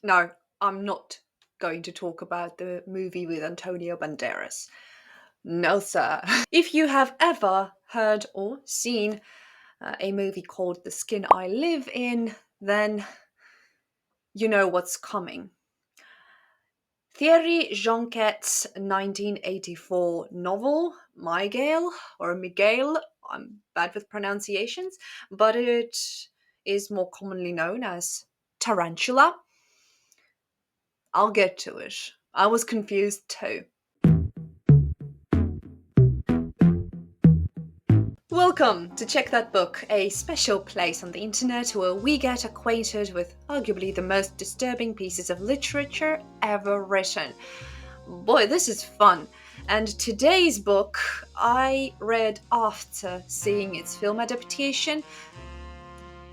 No, I'm not going to talk about the movie with Antonio Banderas. No, sir. If you have ever heard or seen a movie called The Skin I Live In, then you know what's coming. Thierry Jonquet's 1984 novel, Mygale, or Mygale, I'm bad with pronunciations, but it is more commonly known as Tarantula. I'll get to it. I was confused too. Welcome to Check That Book, a special place on the internet where we get acquainted with arguably the most disturbing pieces of literature ever written. Boy, this is fun. And today's book I read after seeing its film adaptation,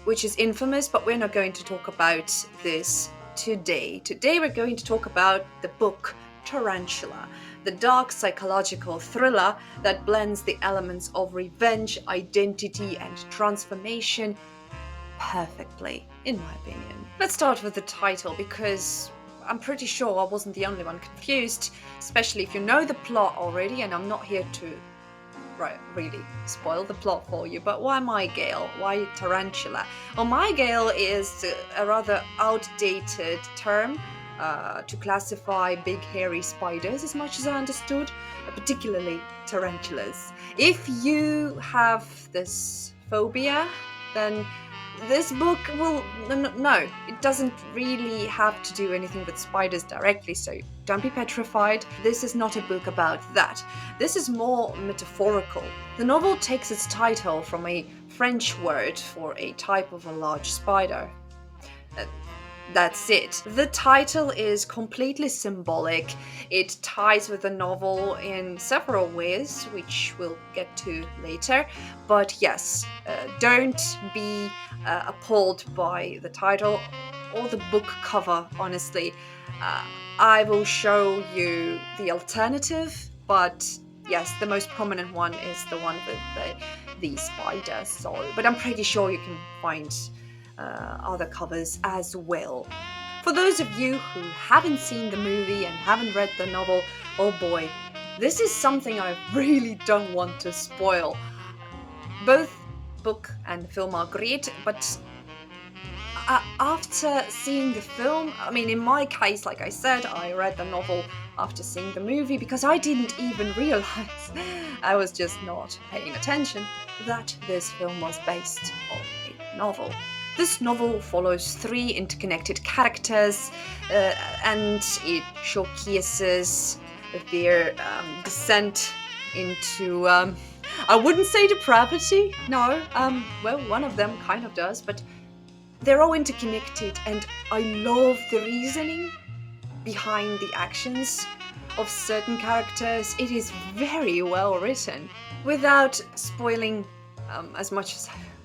which is infamous, but we're not going to talk about this today. Today we're going to talk about the book Tarantula, the dark psychological thriller that blends the elements of revenge, identity, and transformation perfectly, in my opinion. Let's start with the title because I'm pretty sure I wasn't the only one confused, especially if you know the plot already, and I'm not here to really spoil the plot for you. But why Mygale? Why Tarantula? Well, Mygale is a rather outdated term to classify big hairy spiders, as much as I understood, particularly tarantulas. If you have this phobia, then this book will no, it doesn't really have to do anything with spiders directly, so don't be petrified. This is not a book about that. This is more metaphorical. The novel takes its title from a French word for a type of a large spider. That's it. The title is completely symbolic. It ties with the novel in several ways, which we'll get to later. But yes, don't be appalled by the title or the book cover, honestly. I will show you the alternative, but yes, the most prominent one is the one with the spider. But I'm pretty sure you can find other covers as well. For those of you who haven't seen the movie and haven't read the novel, oh boy, this is something I really don't want to spoil. Both book and film are great, but after seeing the film, I mean, in my case, like I said, I read the novel after seeing the movie because I didn't even realize, I was just not paying attention, that this film was based on a novel. This novel follows three interconnected characters and it showcases their descent into, I wouldn't say depravity, no, well, one of them kind of does, but they're all interconnected, and I love the reasoning behind the actions of certain characters. It is very well written. Without spoiling as much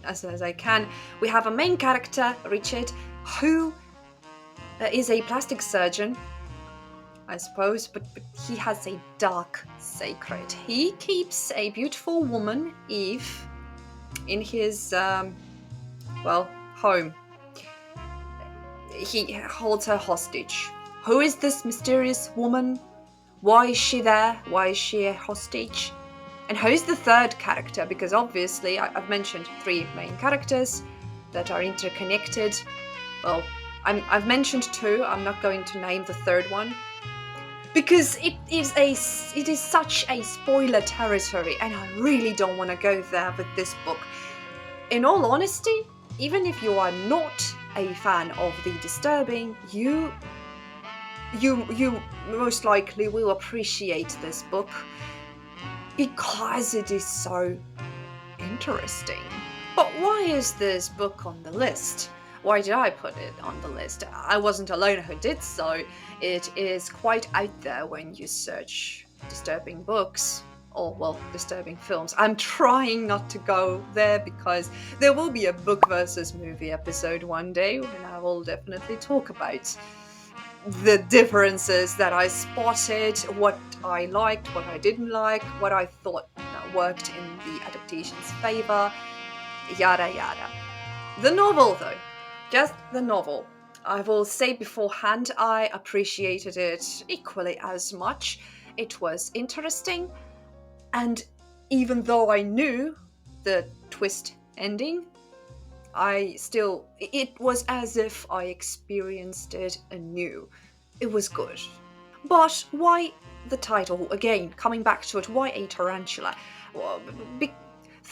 as I can, we have a main character, Richard, who is a plastic surgeon, I suppose, but he has a dark secret. He keeps a beautiful woman, Eve, in his, home. He holds her hostage. Who is this mysterious woman? Why is she there? Why is she a hostage? And who's the third character? Because obviously I've mentioned three main characters that are interconnected. Well, I've mentioned two. I'm not going to name the third one because it is such a spoiler territory, and I really don't want to go there with this book. In all honesty, even if you are not a fan of the disturbing, you most likely will appreciate this book because it is so interesting. But why is this book on the list? Why did I put it on the list? I wasn't alone who did so. It is quite out there when you search disturbing books. Or, well, disturbing films. I'm trying not to go there because there will be a book versus movie episode one day when I will definitely talk about the differences that I spotted, what I liked, what I didn't like, what I thought worked in the adaptation's favor, yada yada. The novel, though, just the novel. I will say beforehand, I appreciated it equally as much. It was interesting, and even though I knew the twist ending, it was as if I experienced it anew. It was good. But why the title? Again, coming back to it, why a tarantula? Well, the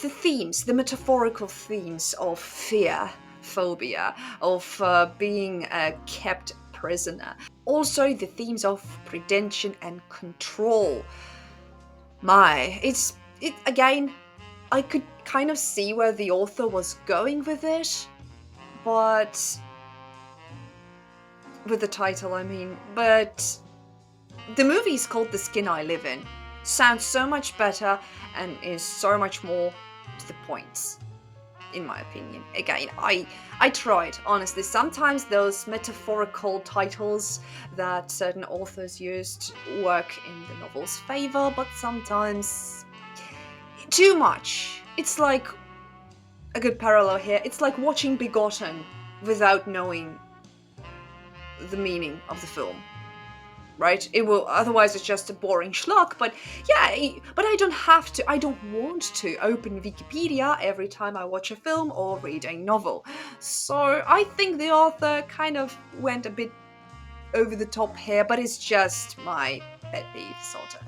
themes, the metaphorical themes of fear, phobia, of being kept prisoner. Also, the themes of predation and control. It again. I could kind of see where the author was going with it, but with the title, I mean. But the movie is called The Skin I Live In. Sounds so much better and is so much more to the point, in my opinion. Again, I tried, honestly. Sometimes those metaphorical titles that certain authors used work in the novel's favor, but sometimes too much. It's like a good parallel here. It's like watching Begotten without knowing the meaning of the film. Right? It will, otherwise it's just a boring schlock, but yeah, but I don't want to open Wikipedia every time I watch a film or read a novel. So I think the author kind of went a bit over the top here, but it's just my pet peeve, sort of.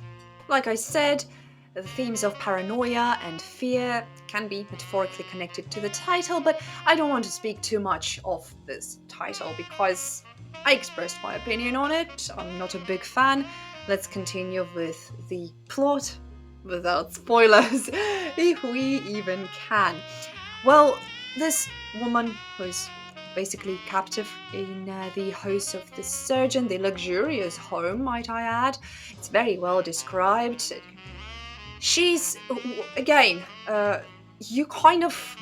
Like I said, the themes of paranoia and fear can be metaphorically connected to the title, but I don't want to speak too much of this title because I expressed my opinion on it. I'm not a big fan. Let's continue with the plot without spoilers, if we even can. Well, this woman who's basically captive in the house of the surgeon, the luxurious home, might I add. It's very well described. She's, again, you kind of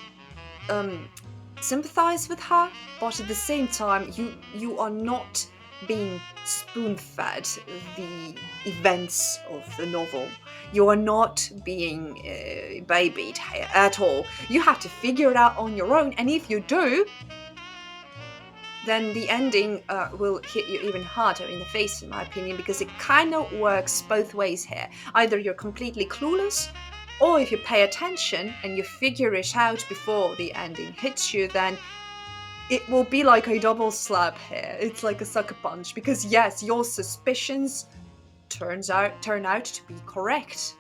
sympathize with her, but at the same time, you are not being spoon-fed the events of the novel. You are not being babied at all. You have to figure it out on your own, and if you do, then the ending will hit you even harder in the face, in my opinion, because it kind of works both ways here. Either you're completely clueless, or if you pay attention and you figure it out before the ending hits you, then it will be like a double slap here. It's like a sucker punch, because yes, your suspicions turn out to be correct.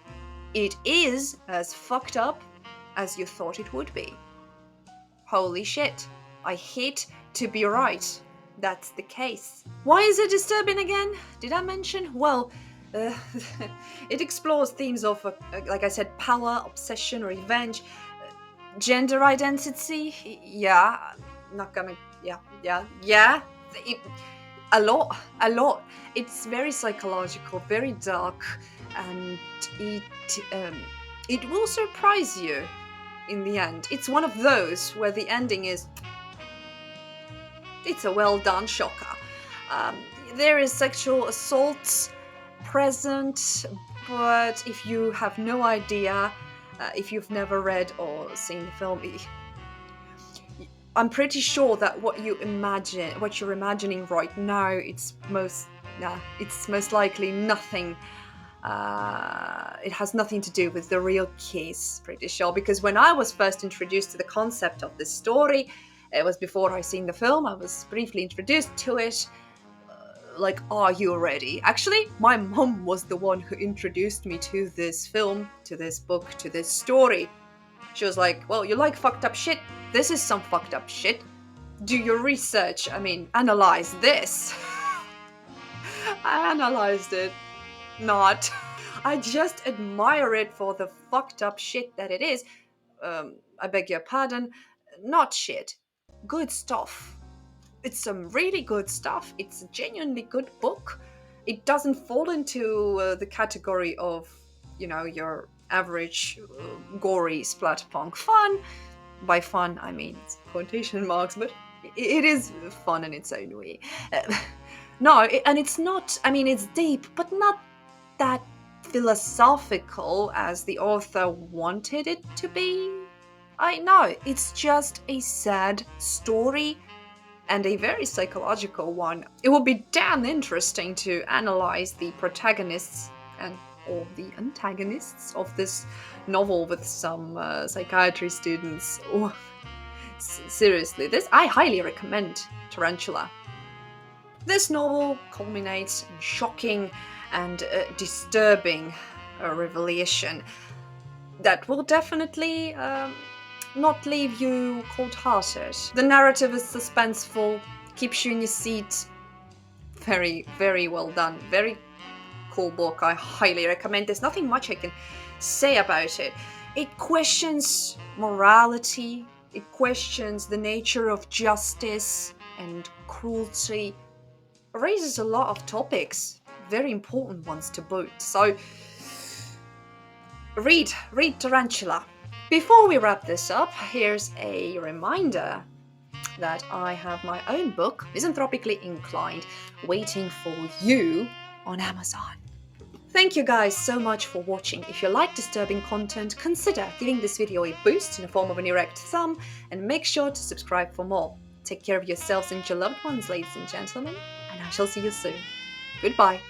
It is as fucked up as you thought it would be. Holy shit. I hate to be right. That's the case. Why is it disturbing again? Did I mention? Well, it explores themes of, like I said, power, obsession, revenge, gender identity. Yeah, not gonna. Yeah. A lot. It's very psychological, very dark, and it will surprise you in the end. It's one of those where the ending is. It's a well done shocker. There is sexual assault present, but if you have no idea, if you've never read or seen the film, I'm pretty sure that what you're imagining right now, it's most likely nothing. It has nothing to do with the real case, pretty sure, because when I was first introduced to the concept of this story, it was before I seen the film. I was briefly introduced to it. Like, are you ready? Actually, my mum was the one who introduced me to this film, to this book, to this story. She was like, well, you like fucked up shit? This is some fucked up shit. Do your research. I mean, analyze this. I analyzed it. Not. I just admire it for the fucked up shit that it is. I beg your pardon. Not shit. Good stuff. It's some really good stuff. It's a genuinely good book. It doesn't fall into the category of, your average gory splatterpunk fun. By fun, I mean it's quotation marks, but it is fun in its own way. And it's not, I mean, it's deep, but not that philosophical as the author wanted it to be. I know, it's just a sad story and a very psychological one. It would be damn interesting to analyze the protagonists and or the antagonists of this novel with some psychiatry students. Oh, seriously, this I highly recommend Tarantula. This novel culminates in shocking and disturbing revelation that will definitely not leave you cold-hearted. The narrative is suspenseful, keeps you in your seat. Very, very well done. Very cool book. I highly recommend. There's nothing much I can say about it. It questions morality. It questions the nature of justice and cruelty. Raises a lot of topics, very important ones to boot. So read Tarantula. Before we wrap this up, here's a reminder that I have my own book, Misanthropically Inclined, waiting for you on Amazon. Thank you guys so much for watching. If you like disturbing content, consider giving this video a boost in the form of an erect thumb, and make sure to subscribe for more. Take care of yourselves and your loved ones, ladies and gentlemen, and I shall see you soon. Goodbye.